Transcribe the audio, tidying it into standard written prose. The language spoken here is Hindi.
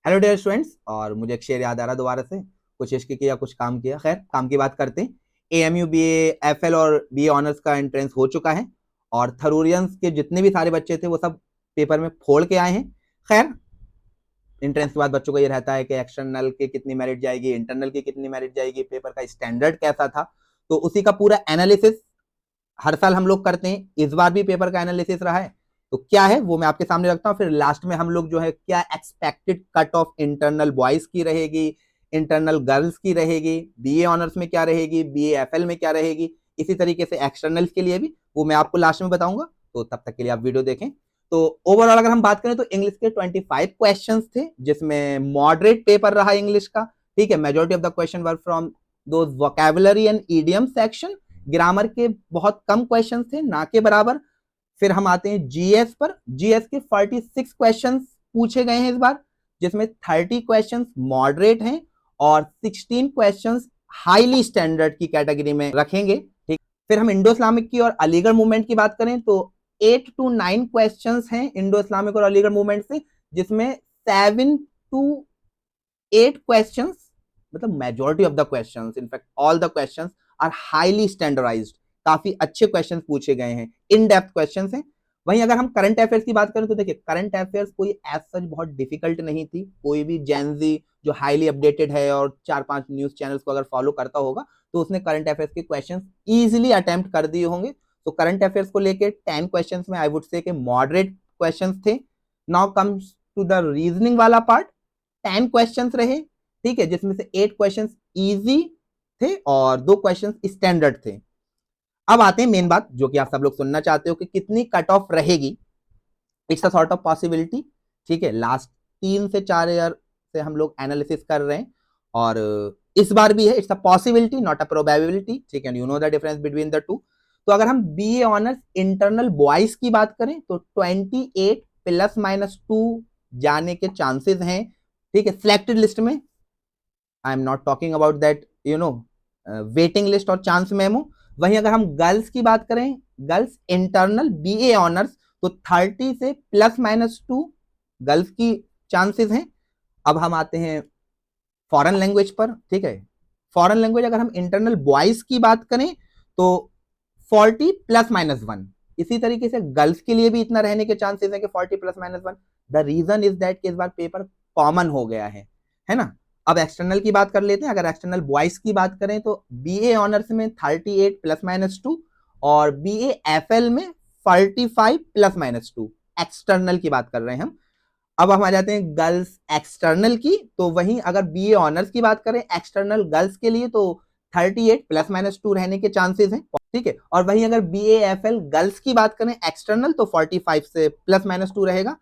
Hello dear students. और मुझे एक शेर याद आ रहा दोबारा से, कुछ इश्क किया कुछ काम किया। खैर, काम की बात करते हैं। एएमयू बीए एफएल और बीए ऑनर्स का एंट्रेंस हो चुका है और थरूरियंस के जितने भी सारे बच्चे थे वो सब पेपर में फोड़ के आए हैं। खैर, एंट्रेंस के बाद बच्चों को ये रहता है कि एक्सटर्नल की कितनी मेरिट जाएगी, इंटरनल की कितनी मेरिट जाएगी, पेपर का स्टैंडर्ड कैसा था, तो उसी का पूरा एनालिसिस हर साल हम लोग करते हैं। इस बार भी पेपर का एनालिसिस रहा है, तो क्या है वो मैं आपके सामने रखता हूँ। फिर लास्ट में हम लोग जो है क्या expected cut off internal boys की रहेगी, इंटरनल गर्ल्स की रहेगी, बीए ऑनर्स में क्या रहेगी, बीए एफएल में क्या रहेगी, इसी तरीके से एक्सटर्नल के लिए भी वो मैं आपको लास्ट में बताऊंगा। तो तब तक के लिए आप वीडियो देखें। तो ओवरऑल अगर हम बात करें तो इंग्लिश के 25 क्वेश्चंस थे, जिसमें मॉडरेट पेपर रहा इंग्लिश का। ठीक है, majority of the question were from those vocabulary and idiom section. Grammar के बहुत कम क्वेश्चंस थे, ना के बराबर। फिर हम आते हैं जीएस पर। जीएस के 46 क्वेश्चंस पूछे गए हैं इस बार, जिसमें 30 क्वेश्चंस मॉडरेट हैं और 16 क्वेश्चंस हाईली स्टैंडर्ड की कैटेगरी में रखेंगे। ठीक, फिर हम इंडो इस्लामिक की और अलीगढ़ मूवमेंट की बात करें तो 8 to 9 क्वेश्चंस हैं इंडो इस्लामिक और अलीगढ़ मूवमेंट से, जिसमें 7 to 8 क्वेश्चंस, मतलब majority of the questions, in fact all the questions are highly standardised. काफी अच्छे क्वेश्चंस पूछे गए हैं, इन डेप्थ क्वेश्चंस हैं। वहीं अगर हम करंट अफेयर्स की बात करें तो देखिए, करंट अफेयर्स कोई एज सच बहुत डिफिकल्ट नहीं थी। कोई भी जेनजी जो हाईली अपडेटेड है और 4-5 न्यूज चैनल्स को अगर फॉलो करता होगा तो उसने करंट अफेयर्स के क्वेश्चंस इजीली अटेम्प्ट कर दिए होंगे। तो करंट अफेयर्स को लेके 10 क्वेश्चंस में आई वुड से कि मॉडरेट क्वेश्चंस थे। Now comes to the reasoning वाला पार्ट। 10 क्वेश्चंस रहे, ठीक है, जिसमें से 8 क्वेश्चंस इजी थे और 2 क्वेश्चंस स्टैंडर्ड थे। अब आते हैं मेन बात जो कि आप सब लोग सुनना चाहते हो कि कितनी कट ऑफ रहेगी। It's a sort of possibility. ठीक है, लास्ट 3 से 4 ईयर से हम लोग एनालिसिस कर रहे हैं और इस बार भी है। It's a possibility not a probability. ठीक है, you know the difference between the two. तो अगर हम बीए ऑनर्स इंटरनल बॉयज की बात करें तो 28 ±2 जाने के चांसेस हैं। ठीक है, सिलेक्टेड लिस्ट में। I am not talking about that waiting list और चांस मेमो। वहीं अगर हम गर्ल्स की बात करें, गर्ल्स इंटरनल बीए ऑनर्स, तो 30 से ±2 गर्ल्स की चांसेस हैं। अब हम आते हैं फॉरेन लैंग्वेज पर। ठीक है, फॉरेन लैंग्वेज अगर हम इंटरनल बॉयज की बात करें तो 40 ±1। इसी तरीके से गर्ल्स के लिए भी इतना रहने के चांसेस है कि 40 ±1। द रीजन इज दैट कि इस बार पेपर कॉमन हो गया है ना। अब एक्सटर्नल की बात कर लेते हैं। अगर एक्सटर्नल बॉयज की बात करें तो बीए ऑनर्स में 38 ±2 और बीए एफएल में 45 ±2। एक्सटर्नल की बात कर रहे हैं हम। अब हम आ जाते हैं गर्ल्स एक्सटर्नल की। तो वहीं अगर बीए ऑनर्स की बात करें एक्सटर्नल गर्ल्स के लिए तो 38 ±2 रहने के चांसेस हैं। ठीक है, और वहीं अगर बीए एफएल गर्ल्स की बात करें एक्सटर्नल तो 45 से ±2 रहेगा।